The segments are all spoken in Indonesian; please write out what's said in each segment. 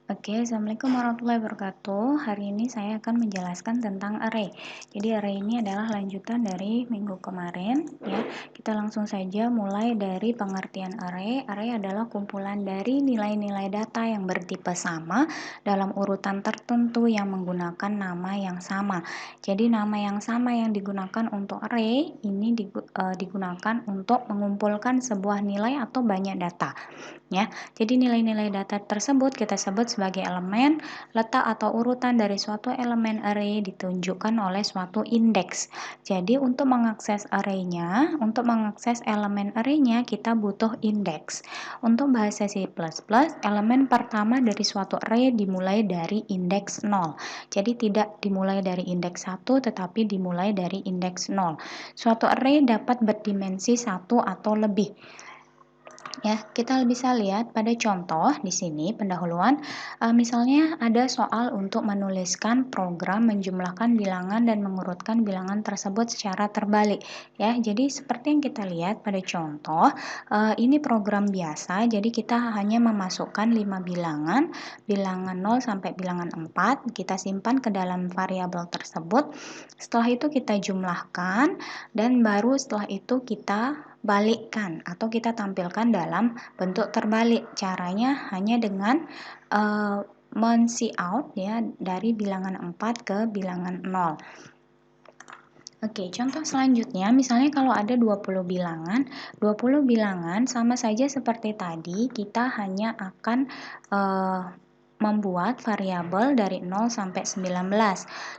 Oke, Assalamualaikum warahmatullahi wabarakatuh. Hari ini saya akan menjelaskan tentang array. Jadi array ini adalah lanjutan dari minggu kemarin ya. Kita langsung saja mulai dari pengertian array. Array adalah kumpulan dari nilai-nilai data yang bertipe sama dalam urutan tertentu yang menggunakan nama yang sama. Jadi nama yang sama yang digunakan untuk array ini digunakan untuk mengumpulkan sebuah nilai atau banyak data. Ya, jadi nilai-nilai data tersebut kita sebut sebagai elemen. Letak atau urutan dari suatu elemen array ditunjukkan oleh suatu indeks. Jadi untuk mengakses array-nya, untuk mengakses elemen array-nya kita butuh indeks. Untuk bahasa C++, elemen pertama dari suatu array dimulai dari indeks 0. Jadi tidak dimulai dari indeks 1 tetapi dimulai dari indeks 0. Suatu array dapat berdimensi 1 atau lebih. Ya, kita bisa lihat pada contoh di sini pendahuluan, misalnya ada soal untuk menuliskan program menjumlahkan bilangan dan mengurutkan bilangan tersebut secara terbalik. Ya, jadi seperti yang kita lihat pada contoh, ini program biasa, jadi kita hanya memasukkan 5 bilangan, bilangan 0 sampai bilangan 4, kita simpan ke dalam variabel tersebut. Setelah itu kita jumlahkan dan baru setelah itu kita balikkan atau kita tampilkan dalam bentuk terbalik. Caranya hanya dengan men-cout ya dari bilangan 4 ke bilangan 0. Oke, contoh selanjutnya misalnya kalau ada 20 bilangan, 20 bilangan sama saja seperti tadi, kita hanya akan membuat variabel dari 0 sampai 19.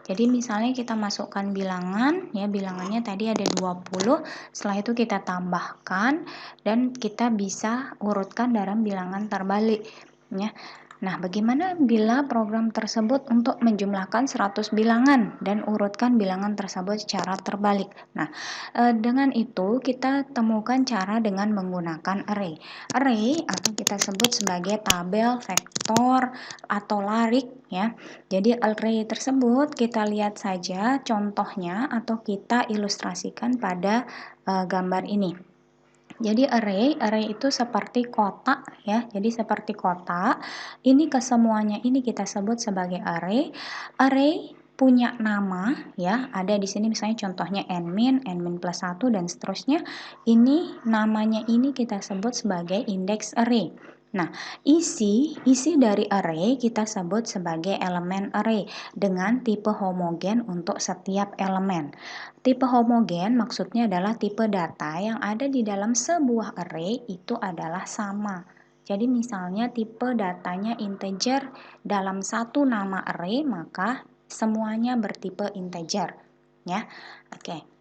Jadi misalnya kita masukkan bilangan, ya bilangannya tadi ada 20, setelah itu kita tambahkan dan kita bisa urutkan dalam bilangan terbalik. Ya. Nah, bagaimana bila program tersebut untuk menjumlahkan 100 bilangan dan urutkan bilangan tersebut secara terbalik? Nah, dengan itu kita temukan cara dengan menggunakan array. Array atau kita sebut sebagai tabel, vektor, atau larik ya. Jadi array tersebut kita lihat saja contohnya atau kita ilustrasikan pada gambar ini. Jadi array itu seperti kotak ya. Jadi seperti kotak. Ini kesemuanya ini kita sebut sebagai array. Array punya nama ya. Ada di sini misalnya contohnya n-min plus 1 dan seterusnya. Ini namanya ini kita sebut sebagai index array. Nah, isi dari array kita sebut sebagai elemen array dengan tipe homogen untuk setiap elemen. Tipe homogen maksudnya adalah tipe data yang ada di dalam sebuah array itu adalah sama. Jadi misalnya tipe datanya integer dalam satu nama array maka semuanya bertipe integer. Ya, oke.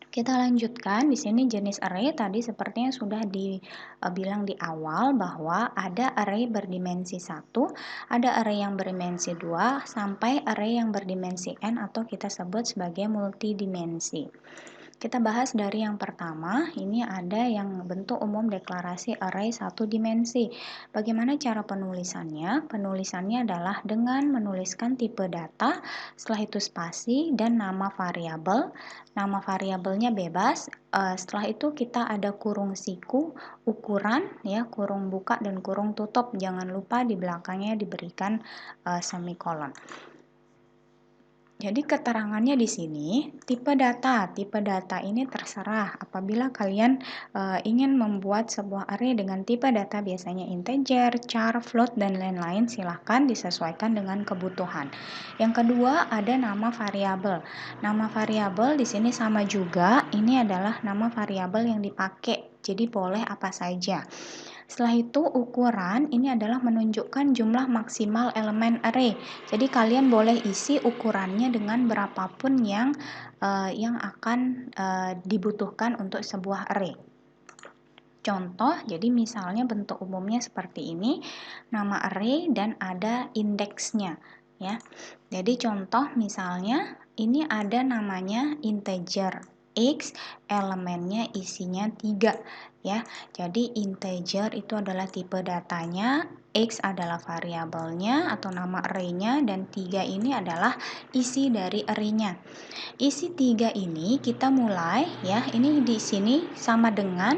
Kita lanjutkan di sini jenis array tadi sepertinya sudah dibilang di awal bahwa ada array berdimensi 1, ada array yang berdimensi 2 sampai array yang berdimensi n atau kita sebut sebagai multidimensi. Kita bahas dari yang pertama, ini ada yang bentuk umum deklarasi array satu dimensi. Bagaimana cara penulisannya? Penulisannya adalah dengan menuliskan tipe data, setelah itu spasi dan nama variabel. Nama variabelnya bebas. Setelah itu kita ada kurung siku, ukuran ya, kurung buka dan kurung tutup. Jangan lupa di belakangnya diberikan semikolon. Jadi keterangannya di sini tipe data ini terserah. Apabila kalian ingin membuat sebuah array dengan tipe data biasanya integer, char, float dan lain-lain, silahkan disesuaikan dengan kebutuhan. Yang kedua ada nama variabel. Nama variabel di sini sama juga. Ini adalah nama variabel yang dipakai. Jadi boleh apa saja. Setelah itu ukuran ini adalah menunjukkan jumlah maksimal elemen array. Jadi kalian boleh isi ukurannya dengan berapapun yang akan dibutuhkan untuk sebuah array. Contoh, jadi misalnya bentuk umumnya seperti ini, nama array dan ada indeksnya ya. Jadi contoh misalnya ini ada namanya integer x, elemennya isinya 3 ya. Jadi integer itu adalah tipe datanya, x adalah variabelnya atau nama array-nya dan 3 ini adalah isi dari array-nya. Isi 3 ini kita mulai ya, ini di sini sama dengan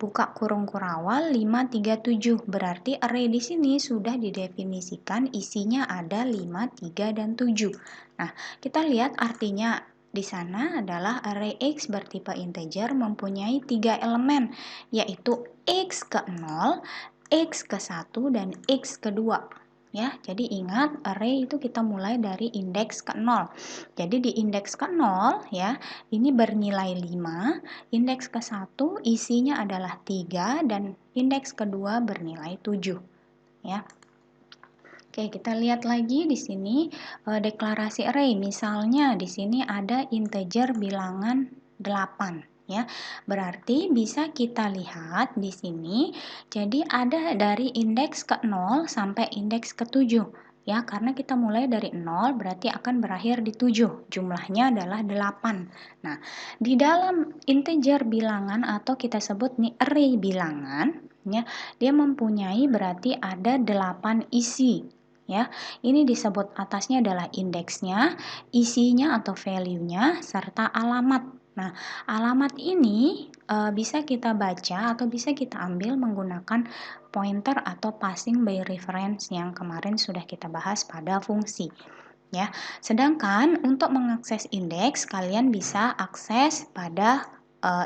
buka kurung kurawal 537. Berarti array di sini sudah didefinisikan isinya ada 5, 3, dan 7. Nah, kita lihat artinya di sana adalah array X bertipe integer mempunyai 3 elemen, yaitu X ke 0, X ke 1, dan X ke 2. Ya, jadi ingat array itu kita mulai dari indeks ke 0. Jadi di indeks ke 0 ya, ini bernilai 5, indeks ke 1 isinya adalah 3 dan indeks kedua bernilai 7 ya. Oke, kita lihat lagi di sini deklarasi array. Misalnya di sini ada integer bilangan 8 ya. Berarti bisa kita lihat di sini jadi ada dari indeks ke 0 sampai indeks ke 7 ya, karena kita mulai dari 0 berarti akan berakhir di 7. Jumlahnya adalah 8. Nah, di dalam integer bilangan atau kita sebut nih array bilangan ya, dia mempunyai berarti ada 8 isi ya. Ini disebut atasnya adalah indeksnya, isinya atau value-nya serta alamat. Nah, alamat ini bisa kita baca atau bisa kita ambil menggunakan pointer atau passing by reference yang kemarin sudah kita bahas pada fungsi. Ya, sedangkan untuk mengakses indeks kalian bisa akses pada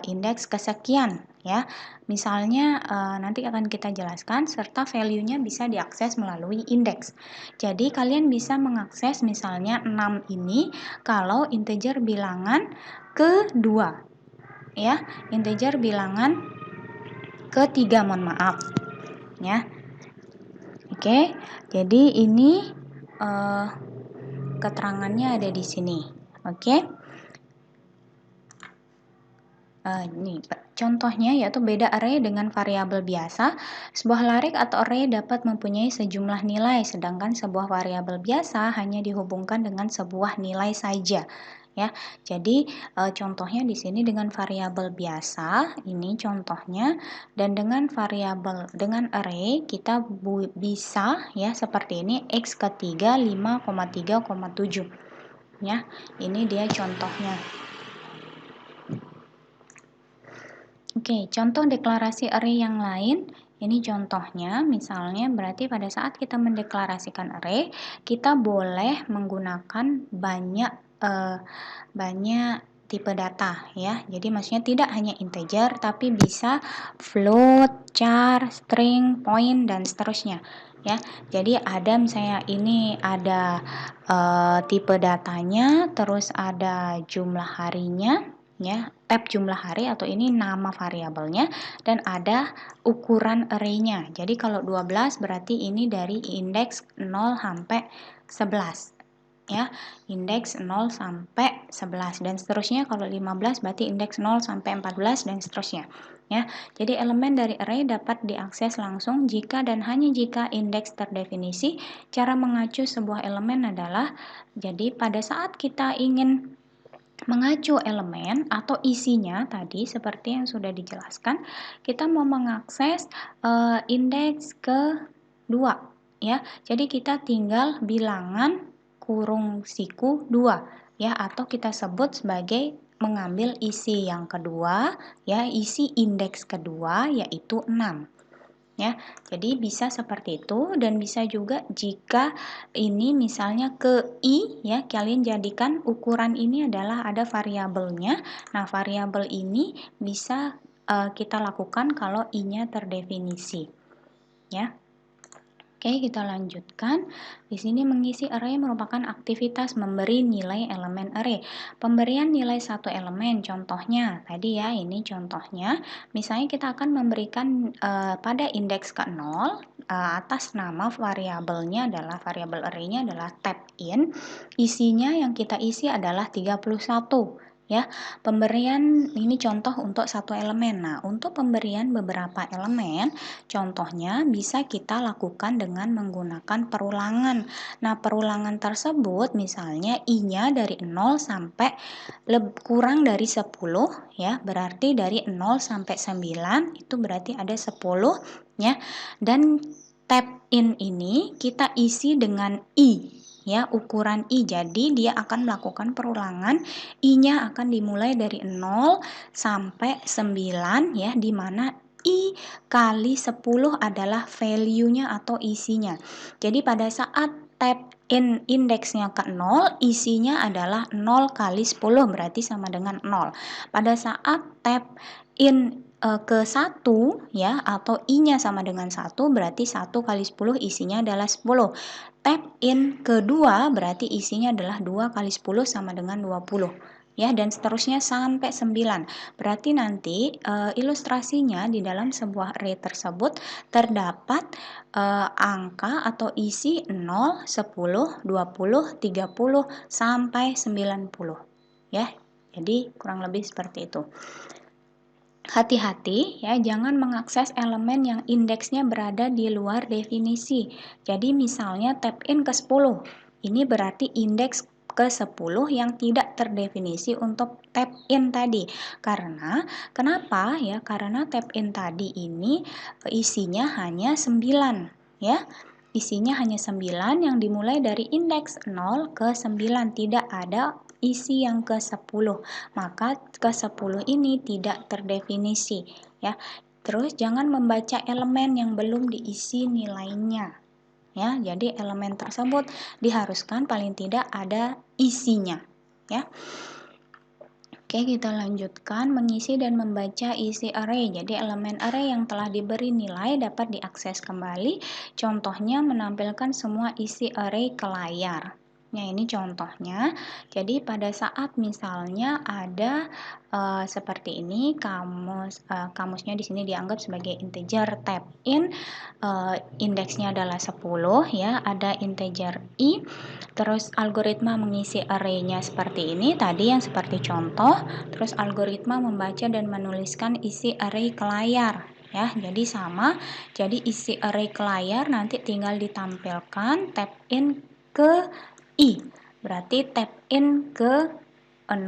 indeks kesekian ya. Misalnya nanti akan kita jelaskan serta value-nya bisa diakses melalui indeks. Jadi kalian bisa mengakses misalnya 6 ini kalau integer bilangan kedua ya, integer bilangan ketiga, mohon maaf ya. Oke, jadi ini keterangannya ada di sini. Oke. Ini contohnya yaitu beda array dengan variabel biasa. Sebuah larik atau array dapat mempunyai sejumlah nilai, sedangkan sebuah variabel biasa hanya dihubungkan dengan sebuah nilai saja. Ya, jadi contohnya di sini dengan variabel biasa, ini contohnya, dan dengan variabel dengan array kita bisa ya seperti ini x ketiga 5,3,7. Ya, ini dia contohnya. Oke, contoh deklarasi array yang lain. Ini contohnya, misalnya berarti pada saat kita mendeklarasikan array, kita boleh menggunakan banyak tipe data ya. Jadi maksudnya tidak hanya integer, tapi bisa float, char, string, point, dan seterusnya. Ya, jadi ada misalnya ini ada tipe datanya, terus ada jumlah harinya. Ya, tab jumlah hari atau ini nama variabelnya, dan ada ukuran array-nya. Jadi kalau 12 berarti ini dari indeks 0 sampai 11 ya, indeks 0 sampai 11 dan seterusnya. Kalau 15 berarti indeks 0 sampai 14 dan seterusnya ya. Jadi elemen dari array dapat diakses langsung jika dan hanya jika indeks terdefinisi. Cara mengacu sebuah elemen adalah, jadi pada saat kita ingin mengacu elemen atau isinya tadi seperti yang sudah dijelaskan, kita mau mengakses indeks kedua ya. Jadi kita tinggal bilangan kurung siku 2 ya, atau kita sebut sebagai mengambil isi yang kedua ya, isi indeks kedua yaitu 6. Ya, jadi bisa seperti itu, dan bisa juga jika ini misalnya ke i ya, kalian jadikan ukuran ini adalah ada variabelnya. Nah, variabel ini bisa kita lakukan kalau i-nya terdefinisi. Ya. Oke, kita lanjutkan. Di sini mengisi array merupakan aktivitas memberi nilai elemen array. Pemberian nilai satu elemen, contohnya tadi ya, ini contohnya. Misalnya kita akan memberikan pada indeks ke 0, atas nama variabelnya adalah variabel array-nya adalah tab in. Isinya yang kita isi adalah 31. Ya, pemberian ini contoh untuk satu elemen. Nah, untuk pemberian beberapa elemen, contohnya bisa kita lakukan dengan menggunakan perulangan. Nah, perulangan tersebut misalnya i-nya dari 0 sampai kurang dari 10 ya, berarti dari 0 sampai 9 itu berarti ada 10 ya. Dan tab in ini kita isi dengan i ya, ukuran i. Jadi dia akan melakukan perulangan, i-nya akan dimulai dari 0 sampai 9 ya, di mana I kali 10 adalah value-nya atau isinya. Jadi pada saat tap in indeksnya ke 0, isinya adalah 0 kali 10, berarti sama dengan 0. Pada saat tap in ke 1 ya, atau I-nya sama dengan 1, berarti 1 kali 10 isinya adalah 10. Tap in kedua berarti isinya adalah 2 kali 10 sama dengan 20. Ya, dan seterusnya sampai 9. Berarti nanti ilustrasinya di dalam sebuah array tersebut terdapat angka atau isi 0, 10, 20, 30 sampai 90. Ya. Jadi kurang lebih seperti itu. Hati-hati ya, jangan mengakses elemen yang indeksnya berada di luar definisi. Jadi misalnya tap in ke 10. Ini berarti indeks ke 10 yang tidak terdefinisi untuk tap in tadi. Kenapa ya? Karena tap in tadi ini isinya hanya 9 ya. Isinya hanya 9 yang dimulai dari indeks 0 ke 9, tidak ada isi yang ke 10, maka ke 10 ini tidak terdefinisi ya. Terus jangan membaca elemen yang belum diisi nilainya ya. Jadi elemen tersebut diharuskan paling tidak ada isinya ya. Oke, kita lanjutkan mengisi dan membaca isi array. Jadi elemen array yang telah diberi nilai dapat diakses kembali. Contohnya menampilkan semua isi array ke layar. Nah, ini contohnya. Jadi pada saat misalnya ada seperti ini, kamusnya di sini dianggap sebagai integer tab in, indeksnya adalah 10 ya, ada integer I, terus algoritma mengisi array-nya seperti ini, tadi yang seperti contoh, terus algoritma membaca dan menuliskan isi array ke layar. Ya, jadi sama. Jadi isi array ke layar nanti tinggal ditampilkan tab in ke I. Berarti tab in ke 0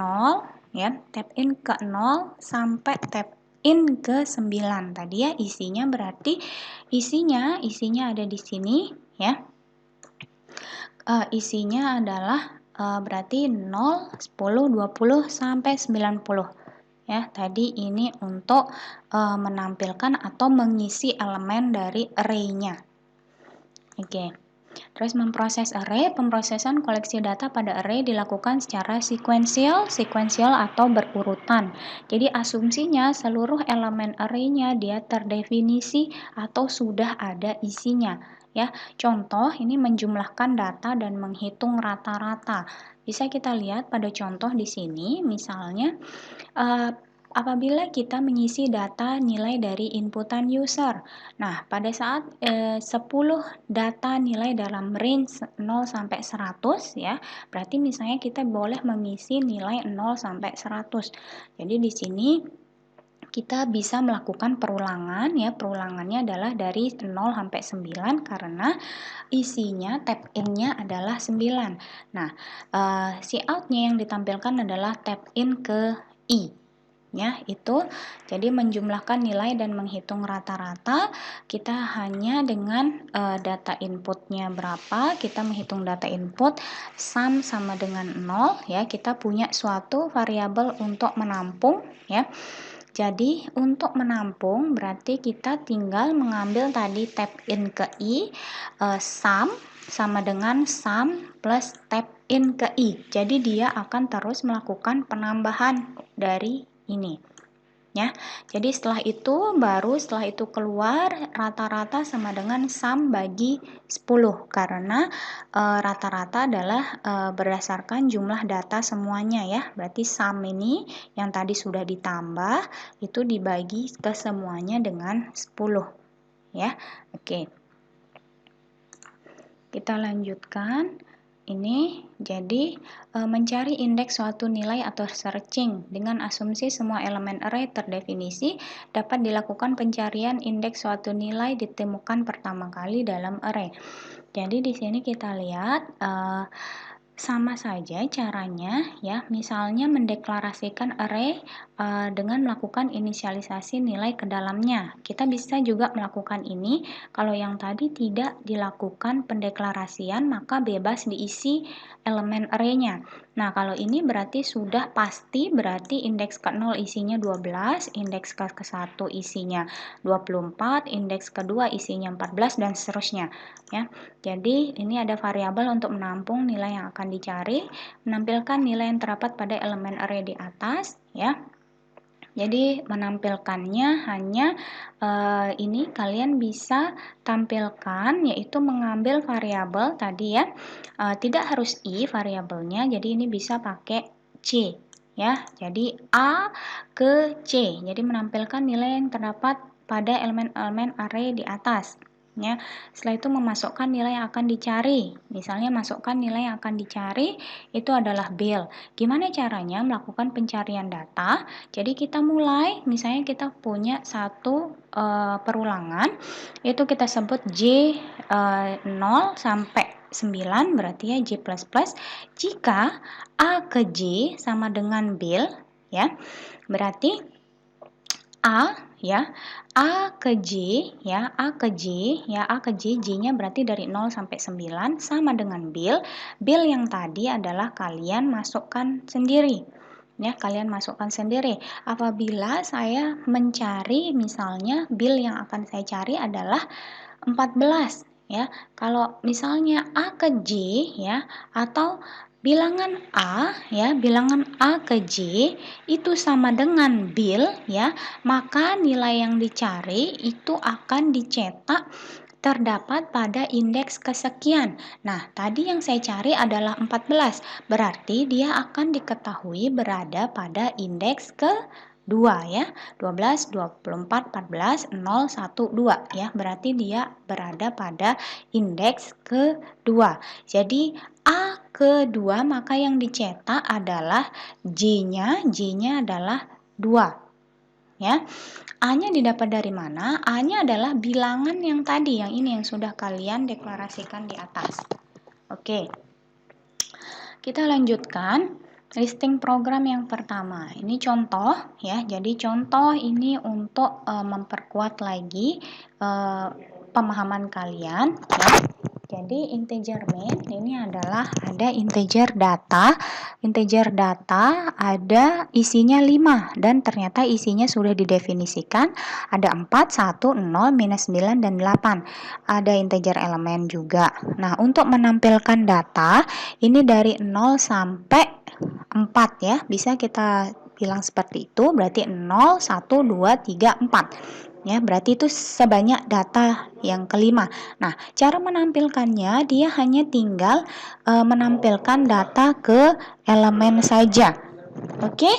ya, tab in ke 0 sampai tab in ke 9. Tadi ya isinya berarti isinya ada di sini ya. Isinya adalah berarti 0, 10, 20 sampai 90. Ya, tadi ini untuk menampilkan atau mengisi elemen dari array-nya. Oke. Terus memproses array, pemrosesan koleksi data pada array dilakukan secara sekuensial atau berurutan. Jadi asumsinya seluruh elemen array-nya dia terdefinisi atau sudah ada isinya. Ya, contoh ini menjumlahkan data dan menghitung rata-rata. Bisa kita lihat pada contoh di sini, misalnya apabila kita mengisi data nilai dari inputan user. Nah, pada saat 10 data nilai dalam range 0 sampai 100 ya, berarti misalnya kita boleh mengisi nilai 0 sampai 100. Jadi di sini kita bisa melakukan perulangan ya, perulangannya adalah dari 0 sampai 9 karena isinya tab in-nya adalah 9. Nah, si out-nya yang ditampilkan adalah tab in ke I. Ya, itu jadi menjumlahkan nilai dan menghitung rata-rata kita hanya dengan data inputnya berapa, kita menghitung data input sum sama dengan 0 ya, kita punya suatu variabel untuk menampung ya. Jadi untuk menampung berarti kita tinggal mengambil tadi tab in ke I, sum sama dengan sum plus tab in ke I. Jadi dia akan terus melakukan penambahan dari ini ya. Jadi setelah itu keluar rata-rata sama dengan sum bagi 10 karena rata-rata adalah berdasarkan jumlah data semuanya ya. Berarti sum ini yang tadi sudah ditambah itu dibagi ke semuanya dengan 10 ya. Oke. Kita lanjutkan. Ini jadi mencari indeks suatu nilai atau searching dengan asumsi semua elemen array terdefinisi dapat dilakukan pencarian indeks suatu nilai ditemukan pertama kali dalam array. Jadi di sini kita lihat sama saja caranya ya, misalnya mendeklarasikan array dengan melakukan inisialisasi nilai ke dalamnya. Kita bisa juga melakukan ini. Kalau yang tadi tidak dilakukan pendeklarasian maka bebas diisi elemen array-nya. Nah, kalau ini berarti sudah pasti, berarti indeks ke-0 isinya 12, indeks ke-1 isinya 24, indeks kedua isinya 14, dan seterusnya. Ya. Jadi, ini ada variabel untuk menampung nilai yang akan dicari, menampilkan nilai yang terdapat pada elemen array di atas, ya. Jadi menampilkannya hanya ini kalian bisa tampilkan, yaitu mengambil variabel tadi ya, tidak harus i variabelnya, jadi ini bisa pakai c ya. Jadi a ke c, jadi menampilkan nilai yang terdapat pada elemen-elemen array di atas. Ya, setelah itu memasukkan nilai yang akan dicari. Misalnya masukkan nilai yang akan dicari itu adalah bil. Gimana caranya melakukan pencarian data? Jadi kita mulai, misalnya kita punya satu perulangan, itu kita sebut J 0 sampai 9, berarti ya J++. Jika A ke J sama dengan bil, ya, berarti A ya, A ke J ya, A ke J ya, A ke J, J-nya berarti dari 0 sampai 9 sama dengan bil. Bil yang tadi adalah kalian masukkan sendiri. Ya, kalian masukkan sendiri. Apabila saya mencari misalnya bil yang akan saya cari adalah 14 ya. Kalau misalnya A ke J ya, atau bilangan A ya, bilangan A ke J itu sama dengan bil ya, maka nilai yang dicari itu akan dicetak terdapat pada indeks kesekian. Nah, tadi yang saya cari adalah 14, berarti dia akan diketahui berada pada indeks ke 2 ya, 12, 24, 14, 0, 1, 2 ya, berarti dia berada pada indeks ke-2. Jadi A ke-2 maka yang dicetak adalah J-nya adalah 2 ya. A-nya didapat dari mana? A-nya adalah bilangan yang tadi, yang ini yang sudah kalian deklarasikan di atas. Oke. Kita lanjutkan. Listing program yang pertama, ini contoh ya. Jadi contoh ini untuk memperkuat lagi pemahaman kalian ya. Jadi integer main ini adalah ada integer data ada isinya 5 dan ternyata isinya sudah didefinisikan ada 4, 1, 0, minus 9 dan 8. Ada integer elemen juga. Nah, untuk menampilkan data ini dari 0 sampai 4 ya, bisa kita bilang seperti itu, berarti 0, 1, 2, 3, 4 ya, berarti itu sebanyak data yang kelima. Nah, cara menampilkannya dia hanya tinggal menampilkan data ke elemen saja. Oke?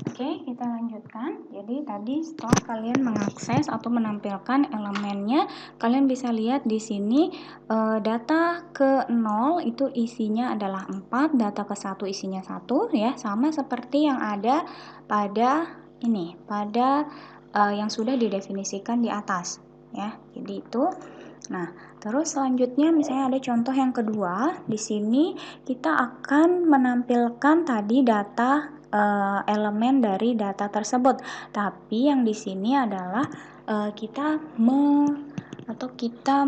Oke, kita lanjutkan. Jadi tadi setelah kalian mengakses atau menampilkan elemennya, kalian bisa lihat di sini data ke 0 itu isinya adalah 4, data ke 1 isinya 1 ya, sama seperti yang ada pada ini, pada yang sudah didefinisikan di atas ya. Jadi itu. Nah, terus selanjutnya misalnya ada contoh yang kedua. Di sini kita akan menampilkan tadi data elemen dari data tersebut. Tapi yang di sini adalah kita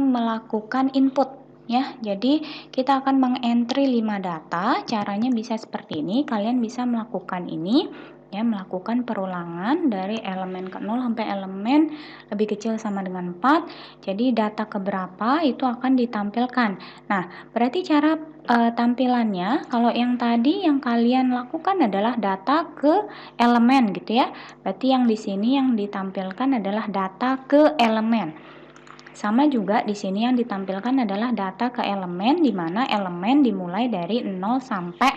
melakukan input ya. Jadi kita akan mengentry 5 data. Caranya bisa seperti ini. Kalian bisa melakukan ini ya, melakukan perulangan dari elemen ke 0 sampai elemen lebih kecil sama dengan 4. Jadi data keberapa itu akan ditampilkan. Nah, berarti cara tampilannya kalau yang tadi yang kalian lakukan adalah data ke elemen gitu ya. Berarti yang di sini yang ditampilkan adalah data ke elemen. Sama juga di sini yang ditampilkan adalah data ke elemen, di mana elemen dimulai dari 0 sampai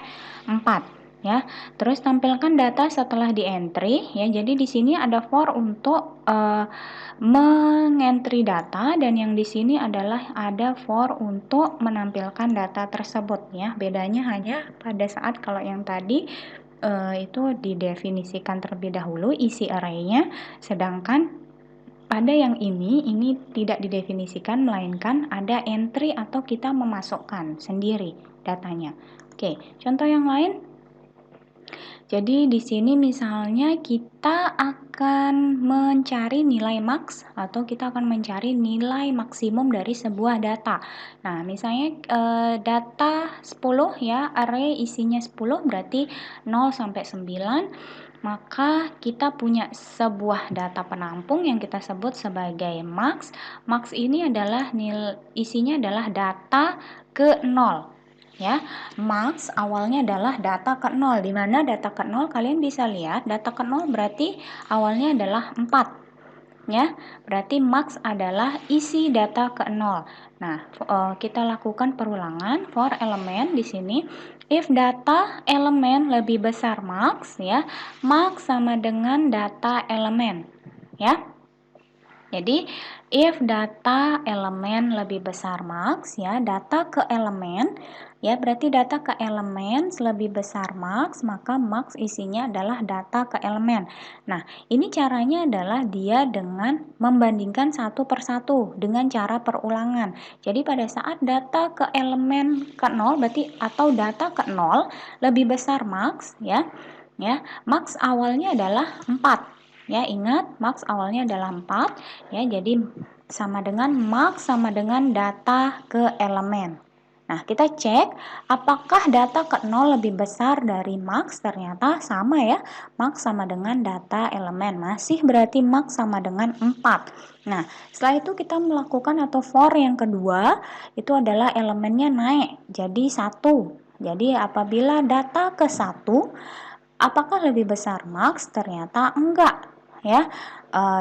4 ya. Terus tampilkan data setelah di entry ya. Jadi di sini ada for untuk mengentry data, dan yang di sini adalah ada for untuk menampilkan data tersebut ya. Bedanya hanya pada saat kalau yang tadi itu didefinisikan terlebih dahulu isi array-nya, sedangkan pada yang ini tidak didefinisikan, melainkan ada entry atau kita memasukkan sendiri datanya. Oke, contoh yang lain. Jadi di sini misalnya kita akan mencari nilai max atau kita akan mencari nilai maksimum dari sebuah data. Nah, misalnya data 10 ya, array isinya 10 berarti 0 sampai 9. Maka kita punya sebuah data penampung yang kita sebut sebagai max. Max ini adalah isinya adalah data ke 0. Ya, max awalnya adalah data ke 0, di mana data ke 0 kalian bisa lihat data ke 0 berarti awalnya adalah 4. Ya, berarti max adalah isi data ke 0. Nah, kita lakukan perulangan for elemen di sini. If data elemen lebih besar max, ya, max sama dengan data elemen. Ya. Jadi, if data elemen lebih besar max, ya, data ke elemen, ya, berarti data ke elemen lebih besar max, maka max isinya adalah data ke elemen. Nah, ini caranya adalah dia dengan membandingkan satu per satu dengan cara perulangan. Jadi, pada saat data ke elemen ke 0, berarti atau data ke 0 lebih besar max, ya, max awalnya adalah 4. Ya, ingat max awalnya adalah 4, ya, jadi sama dengan max sama dengan data ke elemen. Nah, kita cek apakah data ke 0 lebih besar dari max, ternyata sama ya, max sama dengan data elemen, masih berarti max sama dengan 4. Nah, setelah itu kita melakukan atau for yang kedua, itu adalah elemennya naik, jadi 1. Jadi apabila data ke 1, apakah lebih besar max? Ternyata enggak. Ya,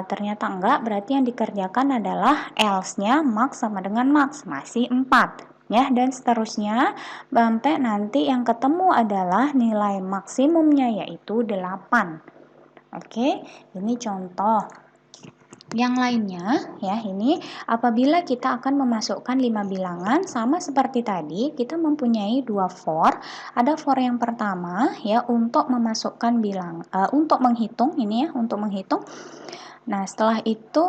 ternyata enggak, berarti yang dikerjakan adalah else-nya max sama dengan max, masih 4. Ya, dan seterusnya sampai nanti yang ketemu adalah nilai maksimumnya yaitu 8. Oke, ini contoh. Yang lainnya, ya, ini apabila kita akan memasukkan 5 bilangan sama seperti tadi, kita mempunyai dua for. Ada for yang pertama ya untuk memasukkan untuk menghitung ini ya, untuk menghitung. Nah, setelah itu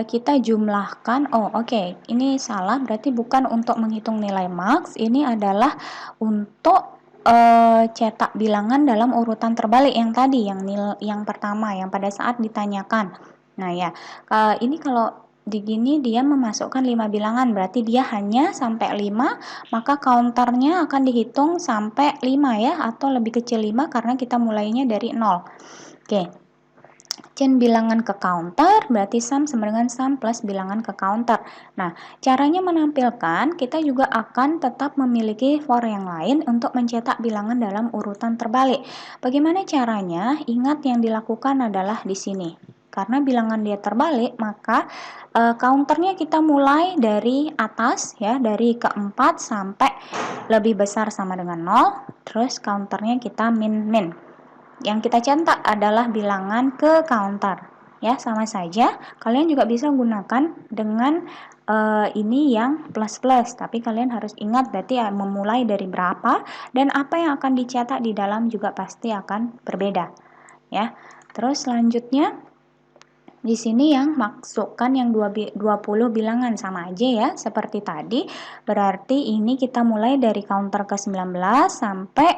kita jumlahkan. Ini salah, berarti bukan untuk menghitung nilai max, ini adalah untuk cetak bilangan dalam urutan terbalik yang tadi, yang pertama, yang pada saat ditanyakan. Nah ya, ini kalau begini dia memasukkan 5 bilangan, berarti dia hanya sampai 5, maka counternya akan dihitung sampai 5 ya, atau lebih kecil 5 karena kita mulainya dari 0. Oke. Chain bilangan ke counter berarti sum sama dengan sum plus bilangan ke counter. Nah, caranya menampilkan kita juga akan tetap memiliki for yang lain untuk mencetak bilangan dalam urutan terbalik. Bagaimana caranya? Ingat yang dilakukan adalah di sini. Karena bilangan dia terbalik, maka counternya kita mulai dari atas ya, dari keempat sampai lebih besar sama dengan 0, terus counternya kita min-min. Yang kita cetak adalah bilangan ke counter. Ya, sama saja. Kalian juga bisa gunakan dengan ini yang plus-plus, tapi kalian harus ingat berarti ya, memulai dari berapa dan apa yang akan dicetak di dalam juga pasti akan berbeda. Ya. Terus selanjutnya di sini yang masukkan yang 20 bilangan sama aja ya, seperti tadi. Berarti ini kita mulai dari counter ke 19 sampai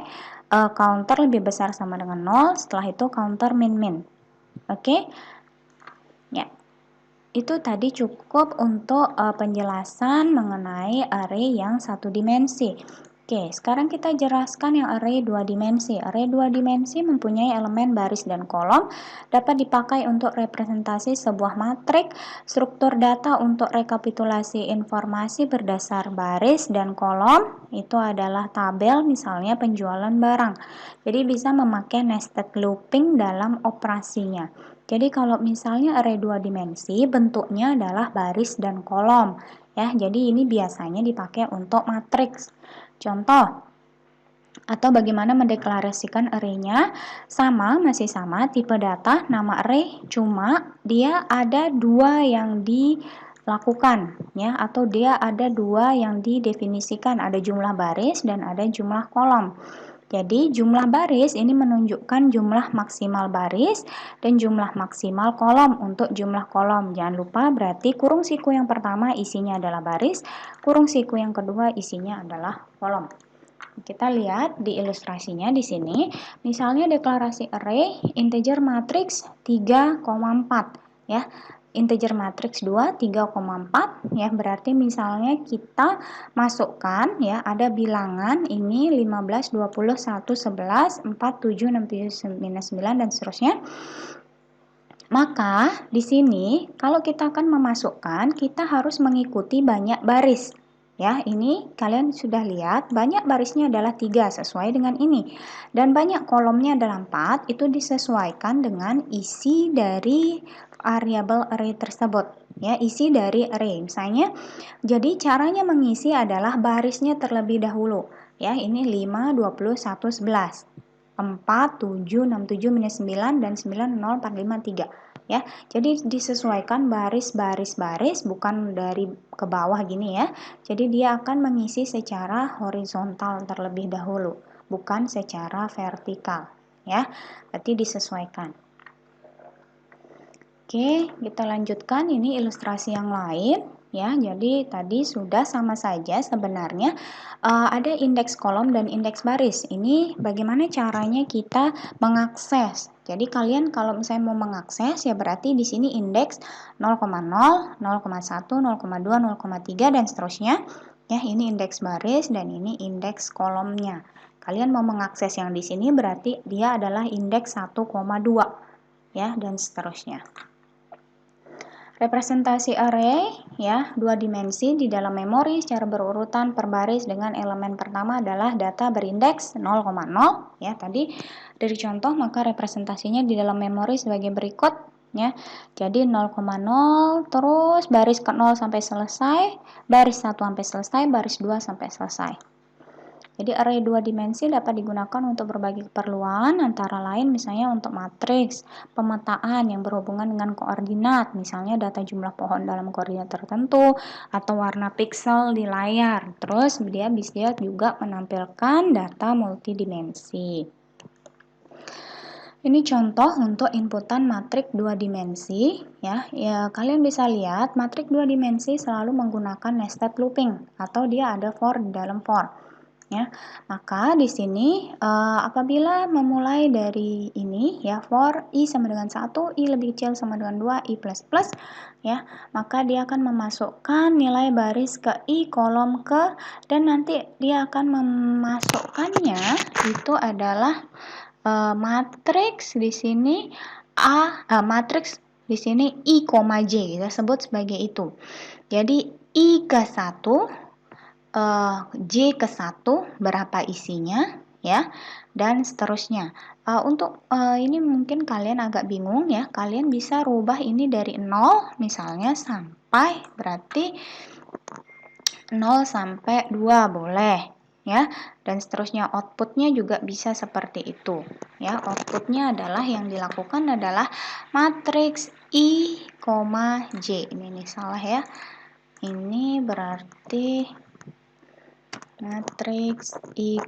counter lebih besar sama dengan 0, setelah itu counter min-min. Oke? Ya. Itu tadi cukup untuk penjelasan mengenai array yang satu dimensi. Oke, sekarang kita jelaskan yang array 2 dimensi. Array 2 dimensi mempunyai elemen baris dan kolom, dapat dipakai untuk representasi sebuah matrik, struktur data untuk rekapitulasi informasi berdasar baris dan kolom, itu adalah tabel misalnya penjualan barang. Jadi bisa memakai nested looping dalam operasinya. Jadi kalau misalnya array 2 dimensi, bentuknya adalah baris dan kolom. Ya, jadi ini biasanya dipakai untuk matriks. Contoh, atau bagaimana mendeklarasikan array-nya, masih sama, tipe data, nama array, cuma dia ada dua yang dilakukan, ya, atau dia ada dua yang didefinisikan, ada jumlah baris dan ada jumlah kolom. Jadi jumlah baris ini menunjukkan jumlah maksimal baris dan jumlah maksimal kolom. Untuk jumlah kolom jangan lupa berarti kurung siku yang pertama isinya adalah baris, kurung siku yang kedua isinya adalah kolom. kita lihat di ilustrasinya di sini, misalnya deklarasi array integer matriks 3,4 ya. Integer matriks 2 3,4 ya, berarti misalnya kita masukkan ya, ada bilangan ini 15 20 1 11 4 7 6 7 9 dan seterusnya. Maka di sini kalau kita akan memasukkan, kita harus mengikuti banyak baris. Ya, ini kalian sudah lihat banyak barisnya adalah 3 sesuai dengan ini. Dan banyak kolomnya adalah 4, itu disesuaikan dengan isi dari variabel array tersebut. Ya, isi dari array. Misalnya, jadi caranya mengisi adalah barisnya terlebih dahulu. Ya, ini 5, 20, 1, 11. 4, 7, 6, 7, minus 9, dan 9, 0, 4, 5, 3. Ya, jadi disesuaikan baris-baris-baris, bukan dari ke bawah gini ya. Jadi dia akan mengisi secara horizontal terlebih dahulu, bukan secara vertikal ya. Berarti disesuaikan. Oke, kita lanjutkan, ini ilustrasi yang lain ya. Jadi tadi sudah sama saja sebenarnya, ada indeks kolom dan indeks baris. Ini bagaimana caranya kita mengakses. Jadi kalian kalau misalnya mau mengakses ya berarti di sini indeks 0,0, 0,1, 0,2, 0,3 dan seterusnya. Ya, ini indeks baris dan ini indeks kolomnya. Kalian mau mengakses yang di sini berarti dia adalah indeks 1,2 ya, dan seterusnya. Representasi array ya, 2 dimensi di dalam memori secara berurutan per baris dengan elemen pertama adalah data berindeks 0,0 ya. Tadi dari contoh maka representasinya di dalam memori sebagai berikut ya. Jadi 0,0 terus baris ke 0 sampai selesai, baris 1 sampai selesai, baris 2 sampai selesai. Jadi array 2 dimensi dapat digunakan untuk berbagai keperluan, antara lain misalnya untuk matriks, pemetaan yang berhubungan dengan koordinat, misalnya data jumlah pohon dalam koordinat tertentu, atau warna piksel di layar. Terus dia bisa juga menampilkan data multidimensi. Ini contoh untuk inputan matrik 2 dimensi ya. Kalian bisa lihat matrik 2 dimensi selalu menggunakan nested looping atau dia ada for di dalam for. Ya, maka di sini apabila memulai dari ini ya, for i sama dengan 1, i lebih kecil sama dengan 2, i plus plus ya, maka dia akan memasukkan nilai baris ke i, kolom ke, dan nanti dia akan memasukkannya itu adalah matriks di sini matriks di sini i, j, kita sebut sebagai itu. Jadi i ke 1, J ke 1 berapa isinya ya, dan seterusnya. Untuk ini mungkin kalian agak bingung ya, kalian bisa rubah ini dari 0 misalnya sampai berarti 0 sampai 2 boleh ya, dan seterusnya. Outputnya juga bisa seperti itu ya. Outputnya adalah yang dilakukan adalah matriks I, J. Ini salah ya, ini berarti matriks I,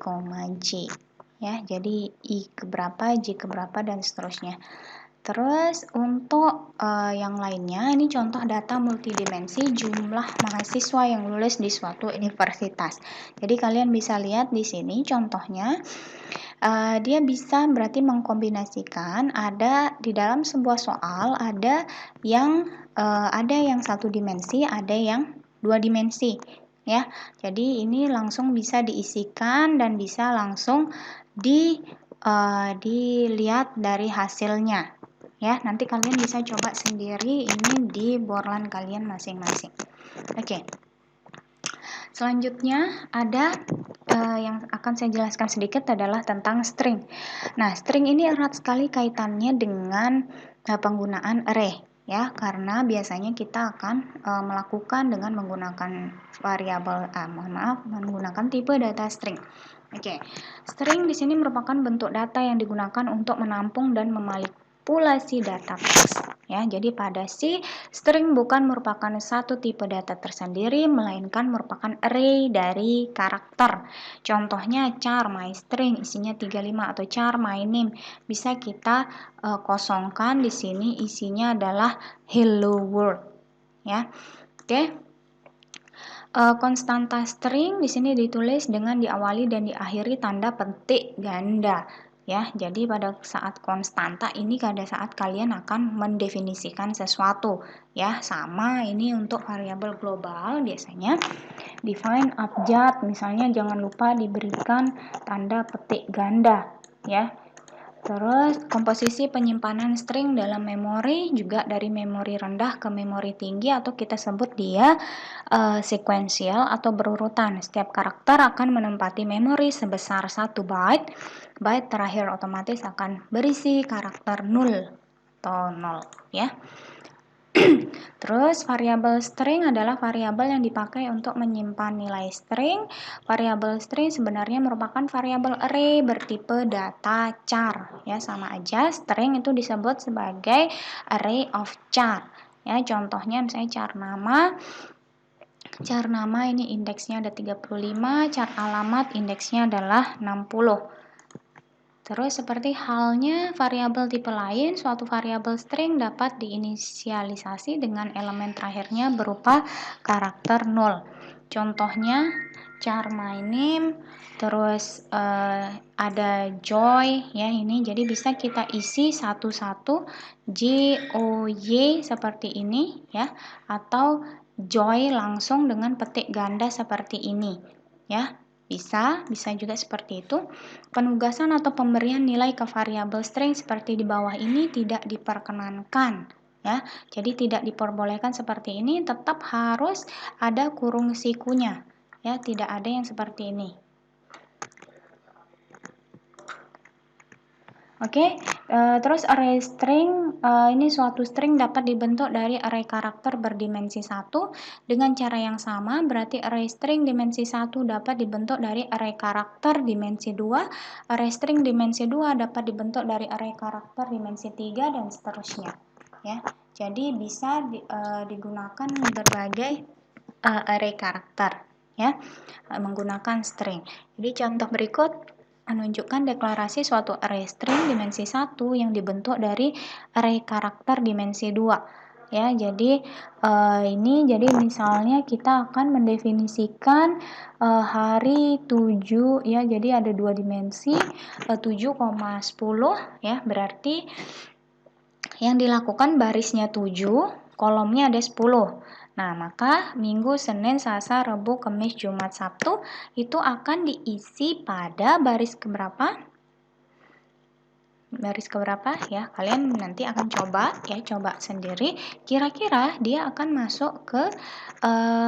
J ya. Jadi I keberapa, J keberapa, dan seterusnya. Terus untuk yang lainnya, ini contoh data multidimensi jumlah mahasiswa yang lulus di suatu universitas. Jadi kalian bisa lihat di sini contohnya, dia bisa berarti mengkombinasikan, ada di dalam sebuah soal ada yang 1 dimensi, ada yang 2 dimensi ya. Jadi ini langsung bisa diisikan dan bisa langsung dilihat dari hasilnya ya. Nanti kalian bisa coba sendiri ini di borlan kalian masing-masing. Oke. Selanjutnya ada yang akan saya jelaskan sedikit adalah tentang string. Nah, string ini erat sekali kaitannya dengan penggunaan array ya, karena biasanya kita akan melakukan dengan menggunakan variabel menggunakan tipe data string. Oke. String di sini merupakan bentuk data yang digunakan untuk menampung dan memanipulasi data teks ya. Jadi pada si string bukan merupakan satu tipe data tersendiri, melainkan merupakan array dari karakter. Contohnya char my string isinya 35 atau char my name bisa kita kosongkan, di sini isinya adalah hello world ya. Oke. Konstanta string di sini ditulis dengan diawali dan diakhiri tanda petik ganda. Ya, jadi pada saat konstanta ini pada saat kalian akan mendefinisikan sesuatu. Ya, sama ini untuk variabel global biasanya define abjad, misalnya jangan lupa diberikan tanda petik ganda. Ya, terus komposisi penyimpanan string dalam memori juga dari memori rendah ke memori tinggi atau kita sebut dia sekuensial atau berurutan. Setiap karakter akan menempati memori sebesar 1 byte. Byte terakhir otomatis akan berisi karakter 0 atau 0 ya. Terus variabel string adalah variabel yang dipakai untuk menyimpan nilai string. Variabel string sebenarnya merupakan variabel array bertipe data char. Ya, sama aja string itu disebut sebagai array of char. Ya, contohnya misalnya char nama. Char nama ini indeksnya ada 35, char alamat indeksnya adalah 60. Terus seperti halnya variabel tipe lain, suatu variabel string dapat diinisialisasi dengan elemen terakhirnya berupa karakter 0. Contohnya char my name, terus ada joy ya ini, jadi bisa kita isi satu-satu JOY seperti ini ya, atau joy langsung dengan petik ganda seperti ini ya. Bisa juga seperti itu. Penugasan atau pemberian nilai ke variabel string seperti di bawah ini tidak diperkenankan ya. Jadi tidak diperbolehkan seperti ini, tetap harus ada kurung sikunya ya, tidak ada yang seperti ini. Oke, terus array string, ini suatu string dapat dibentuk dari array karakter berdimensi 1 dengan cara yang sama, berarti array string dimensi 1 dapat dibentuk dari array karakter dimensi 2, array string dimensi 2 dapat dibentuk dari array karakter dimensi 3 dan seterusnya. Ya, jadi bisa digunakan berbagai array karakter ya, menggunakan string. Jadi contoh berikut menunjukkan deklarasi suatu array string dimensi 1 yang dibentuk dari array karakter dimensi 2 ya. Jadi ini jadi misalnya kita akan mendefinisikan hari 7 ya, jadi ada dua dimensi 7,10 ya, berarti yang dilakukan barisnya 7, kolomnya ada 10. Nah, maka Minggu, Senin, Selasa, Rabu, Kamis, Jumat, Sabtu itu akan diisi pada baris keberapa? Baris keberapa ya? Kalian nanti akan coba ya, coba sendiri. Kira-kira dia akan masuk ke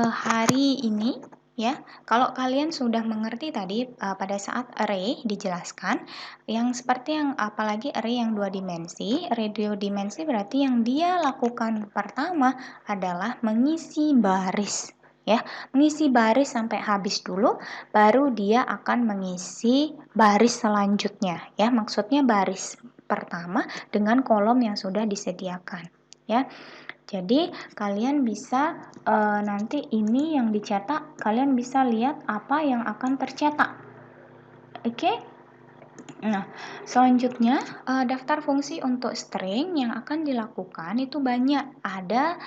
hari ini ya. Kalau kalian sudah mengerti tadi pada saat array dijelaskan, yang seperti yang apalagi array yang dua dimensi, array dua dimensi berarti yang dia lakukan pertama adalah mengisi baris ya, mengisi baris sampai habis dulu, baru dia akan mengisi baris selanjutnya ya, maksudnya baris pertama dengan kolom yang sudah disediakan ya. Jadi kalian bisa nanti ini yang dicetak, kalian bisa lihat apa yang akan tercetak. Oke? Nah, selanjutnya daftar fungsi untuk string yang akan dilakukan itu banyak. Ada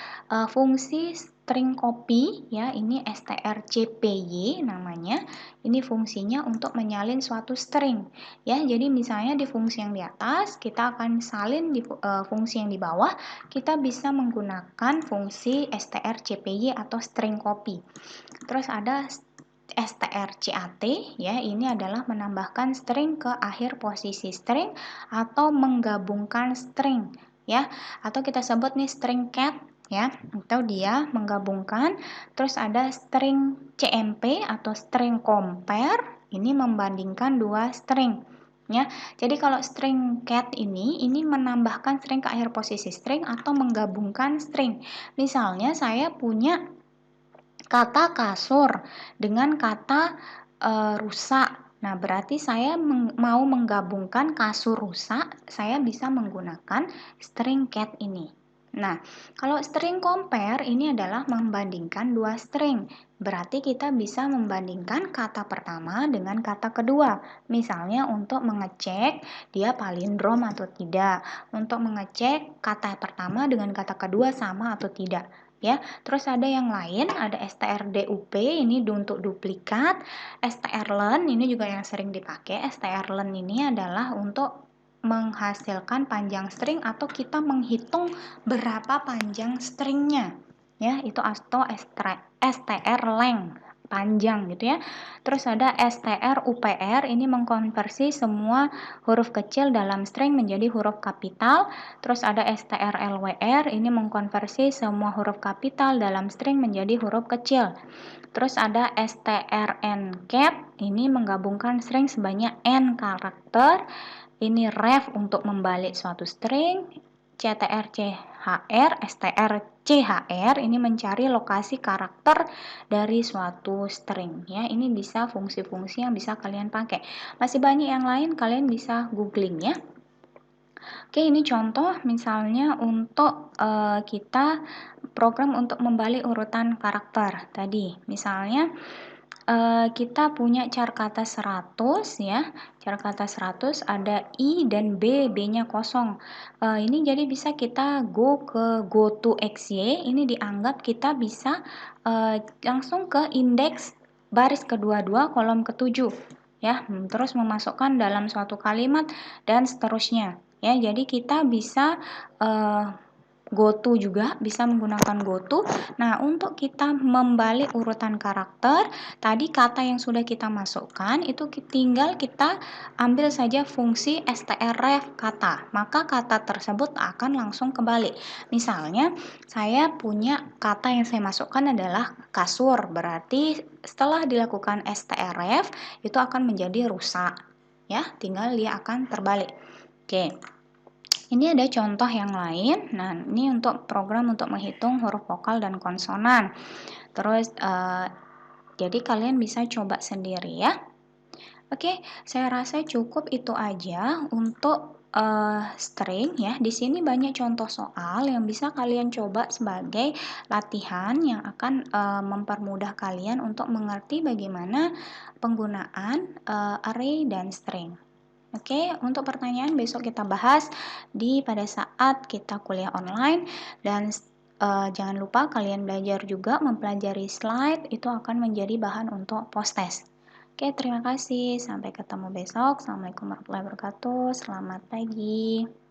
fungsi string copy ya, ini strcpy namanya. Ini fungsinya untuk menyalin suatu string ya. Jadi misalnya di fungsi yang di atas kita akan salin di fungsi yang di bawah, kita bisa menggunakan fungsi strcpy atau string copy. Terus ada strcat ya, ini adalah menambahkan string ke akhir posisi string atau menggabungkan string ya, atau kita sebut nih string cat ya, atau dia menggabungkan. Terus ada string cmp atau string compare, ini membandingkan dua string ya. Jadi kalau string cat ini menambahkan string ke akhir posisi string atau menggabungkan string. Misalnya saya punya kata kasur dengan kata rusak. Nah, berarti saya mau menggabungkan kasur rusak, saya bisa menggunakan string cat ini. Nah, kalau string compare ini adalah membandingkan dua string. Berarti kita bisa membandingkan kata pertama dengan kata kedua. Misalnya untuk mengecek dia palindrom atau tidak. Untuk mengecek kata pertama dengan kata kedua sama atau tidak. ya. Terus ada yang lain, ada strdup, ini untuk duplikat. strlen ini juga yang sering dipakai. strlen ini adalah untuk menghasilkan panjang string atau kita menghitung berapa panjang stringnya, ya. Itu atau strlength, panjang gitu ya. Terus ada strupr, ini mengkonversi semua huruf kecil dalam string menjadi huruf kapital. Terus ada strlwr, ini mengkonversi semua huruf kapital dalam string menjadi huruf kecil. Terus ada strncap, ini menggabungkan string sebanyak n karakter. Ini ref untuk membalik suatu string. strchr ini mencari lokasi karakter dari suatu string, ya. Ini bisa fungsi-fungsi yang bisa kalian pakai. Masih banyak yang lain, kalian bisa googling ya. Oke, ini contoh misalnya untuk kita program untuk membalik urutan karakter tadi. Misalnya kita punya char kata 100 ya. Char kata 100 ada I dan B-nya kosong. Ini jadi bisa kita go to XY, ini dianggap kita bisa langsung ke indeks baris kedua-dua kolom ke-7 ya. Terus memasukkan dalam suatu kalimat dan seterusnya. Ya, jadi kita bisa goto juga, bisa menggunakan goto. Nah, untuk kita membalik urutan karakter, tadi kata yang sudah kita masukkan itu tinggal kita ambil saja fungsi strref kata, maka kata tersebut akan langsung kebalik. Misalnya, saya punya kata yang saya masukkan adalah kasur, berarti setelah dilakukan strref itu akan menjadi rusak. Ya, tinggal dia akan terbalik. Oke. Ini ada contoh yang lain. Nah, ini untuk program untuk menghitung huruf vokal dan konsonan. Terus, jadi kalian bisa coba sendiri ya. Oke, saya rasa cukup itu aja untuk string ya. Di sini banyak contoh soal yang bisa kalian coba sebagai latihan yang akan mempermudah kalian untuk mengerti bagaimana penggunaan array dan string. Oke, untuk pertanyaan besok kita bahas pada saat kita kuliah online, dan jangan lupa kalian belajar juga mempelajari slide, itu akan menjadi bahan untuk post test. Oke, terima kasih. Sampai ketemu besok. Assalamualaikum warahmatullahi wabarakatuh. Selamat pagi.